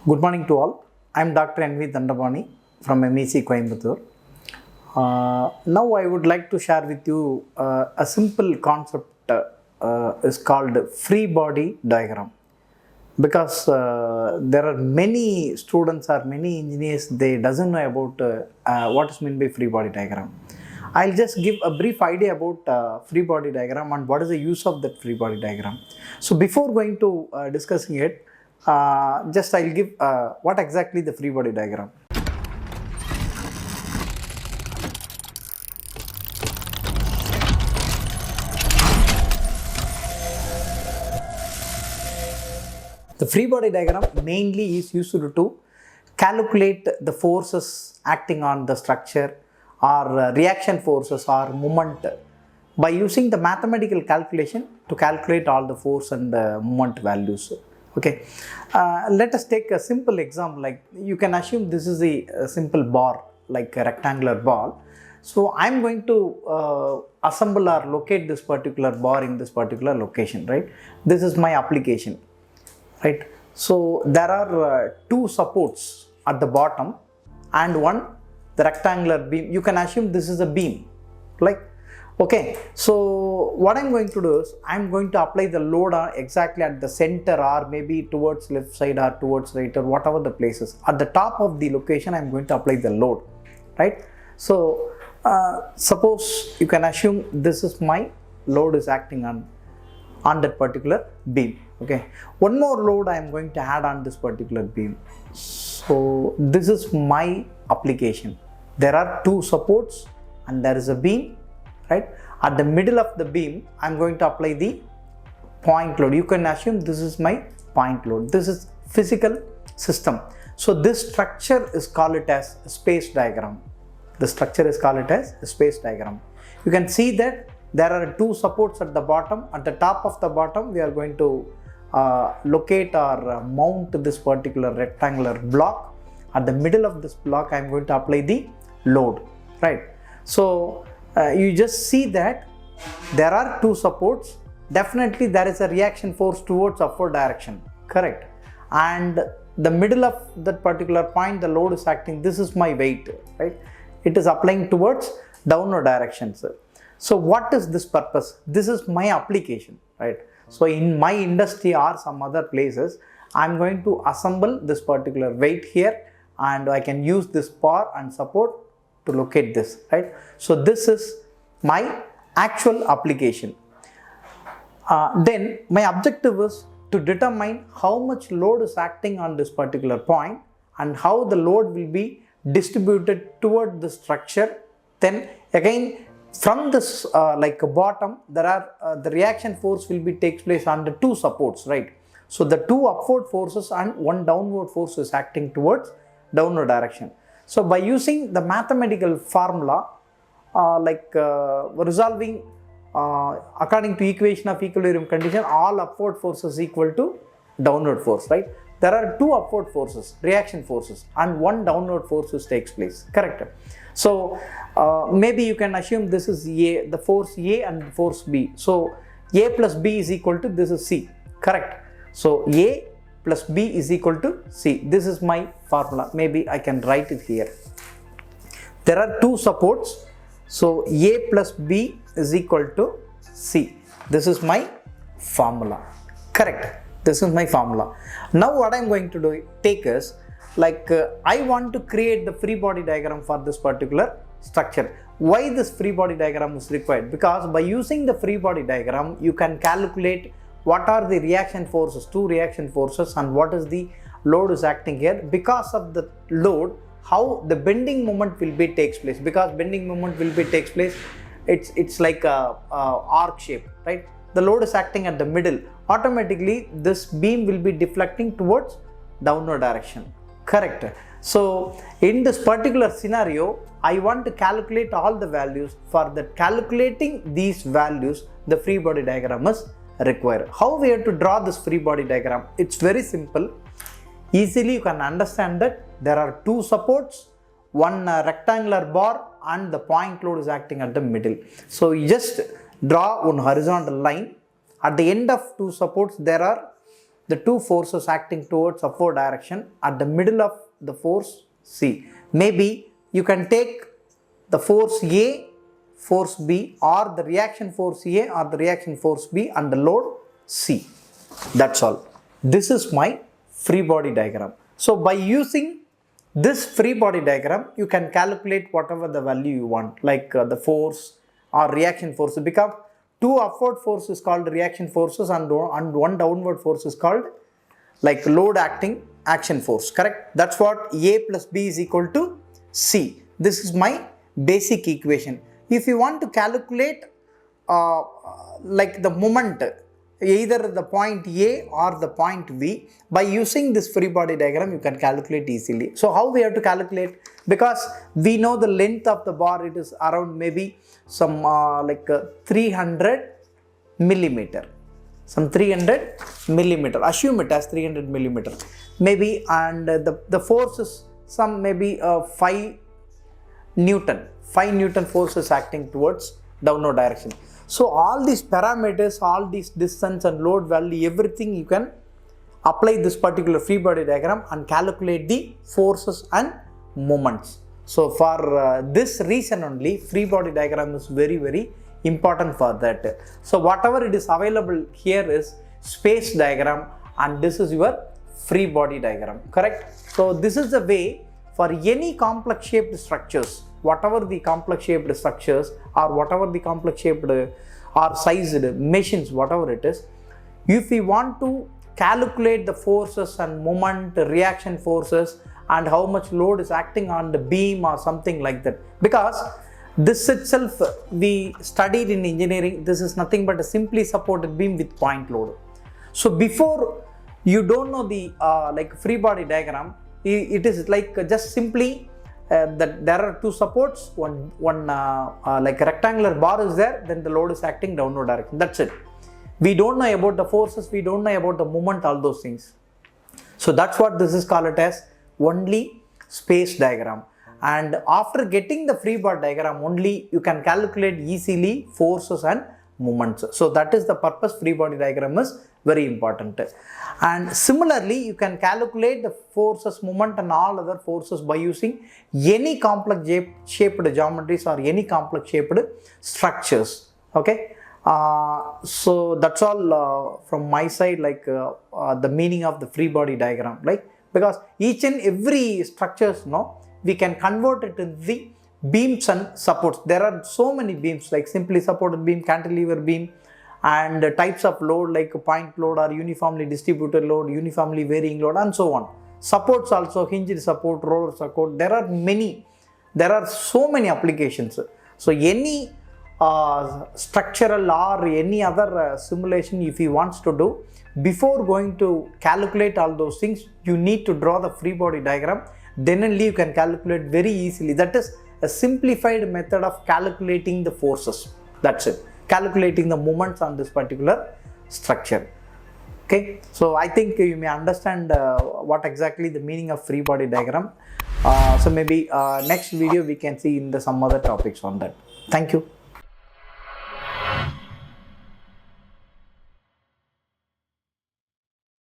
Good morning to all. I am Dr. Dhandapani from MEC Coimbatore. Now I would like to share with you a simple concept is called free body diagram. Because there are many students or many engineers, they doesn't know about what is meant by free body diagram. I'll just give a brief idea about free body diagram and what is the use of that free body diagram. So before going to discussing it, just I'll give what exactly the free body diagram. The free body diagram mainly is used to calculate the forces acting on the structure or reaction forces or moment by using the mathematical calculation to calculate all the force and moment values. Okay, let us take a simple example. Like you can assume this is a simple bar, like a rectangular ball. So I am going to assemble or locate this particular bar in this particular location, right? This is my application, right? So there are two supports at the bottom and the rectangular beam. You can assume this is a beam, like. Okay, so what I'm going to do is I'm going to apply the load exactly at the center or maybe towards left side or towards right or whatever the places. At the top of the location I'm going to apply the load, right? So suppose you can assume this is my load is acting on that particular beam. Okay, one more load I am going to add on this particular beam. So this is my application. There are two supports and there is a beam. Right, at the middle of the beam I am going to apply the point load. You can assume this is my point load. This is physical system. So this structure is called it as a space diagram. The structure is called it as a space diagram. You can see that there are two supports at the bottom. At the top of the bottom we are going to locate or mount this particular rectangular block. At the middle of this block I am going to apply the load, right? So you just see that there are two supports. Definitely there is a reaction force towards upward direction, correct? And the middle of that particular point the load is acting. This is my weight, right? It is applying towards downward direction, sir. So what is this purpose? This is my application, right? So in my industry or some other places I am going to assemble this particular weight here and I can use this bar and support to locate this, right? So this is my actual application. Then my objective is to determine how much load is acting on this particular point and how the load will be distributed toward the structure. Then again from this like a bottom there are the reaction force will be takes place on the two supports, right? So the two upward forces and one downward force is acting towards downward direction. So by using the mathematical formula resolving according to equation of equilibrium condition, all upward forces equal to downward force, right? There are two upward forces, reaction forces, and one downward force takes place, correct? So maybe you can assume this is A, the force A and force B. So A plus B is equal to this is C, correct? So A plus B is equal to C. This is my formula. Maybe I can write it here. There are two supports. So A plus B is equal to C. This is my formula. Correct. This is my formula. Now what I am going to do take is I want to create the free body diagram for this particular structure. Why this free body diagram is required? Because by using the free body diagram you can calculate what are the reaction forces, two reaction forces, and what is the load is acting here. Because of the load, how the bending moment will be takes place. Because bending moment will be takes place, it's like a arc shape, right? The load is acting at the middle. Automatically this beam will be deflecting towards downward direction, correct? So in this particular scenario I want to calculate all the values. For the calculating these values the free body diagram is required. How we have to draw this free body diagram? It's very simple. Easily you can understand that there are two supports, one rectangular bar and the point load is acting at the middle. So you just draw one horizontal line. At the end of two supports there are the two forces acting towards upward direction at the middle of the force C. Maybe you can take the force A, force B, or the reaction force A or the reaction force B and the load C. That's all. This is my free body diagram. So by using this free body diagram, you can calculate whatever the value you want, like the force or reaction force, because two upward forces called reaction forces and one downward force is called like load acting action force, correct? That's what A plus B is equal to C. This is my basic equation. If you want to calculate like the moment, either the point A or the point B, by using this free body diagram you can calculate easily. So how we have to calculate? Because we know the length of the bar, it is around maybe some 300 millimeter, some 300 millimeter, assume it as 300 millimeter maybe, and the force is some maybe 5 Newton force is acting towards downward direction. So all these parameters, all these distance and load value, everything you can apply this particular free body diagram and calculate the forces and moments. So for this reason only, free body diagram is very, very important for that. So whatever it is available here is space diagram, and this is your free body diagram, correct? So this is the way for any complex shaped structures, whatever the complex shaped structures or whatever the complex shaped or sized machines, whatever it is, if we want to calculate the forces and moment, reaction forces, and how much load is acting on the beam or something like that, because this itself we studied in engineering, this is nothing but a simply supported beam with point load. So before you don't know the like free body diagram, it is like just simply that there are two supports, one like a rectangular bar is there, then the load is acting downward direction. That's it. We don't know about the forces, we don't know about the moment, all those things. So that's what this is called as only space diagram. And after getting the free body diagram only, you can calculate easily forces and moments. So that is the purpose free body diagram is very important. And similarly, you can calculate the forces, moment and all other forces by using any complex shaped geometries or any complex shaped structures. Okay. So that's all from my side, like the meaning of the free body diagram, like, because each and every structures, we can convert it into the beams and supports. There are so many beams, like simply supported beam, cantilever beam, and types of load like point load or uniformly distributed load, uniformly varying load, and so on. Supports also, hinged support, roller support. There are so many applications. So any structural or any other simulation if he wants to do, before going to calculate all those things, you need to draw the free body diagram. Then only you can calculate very easily. That is a simplified method of calculating the forces. That's it. Calculating the moments on this particular structure. Okay. So I think you may understand what exactly the meaning of free body diagram. So maybe next video we can see in some other topics on that. Thank you.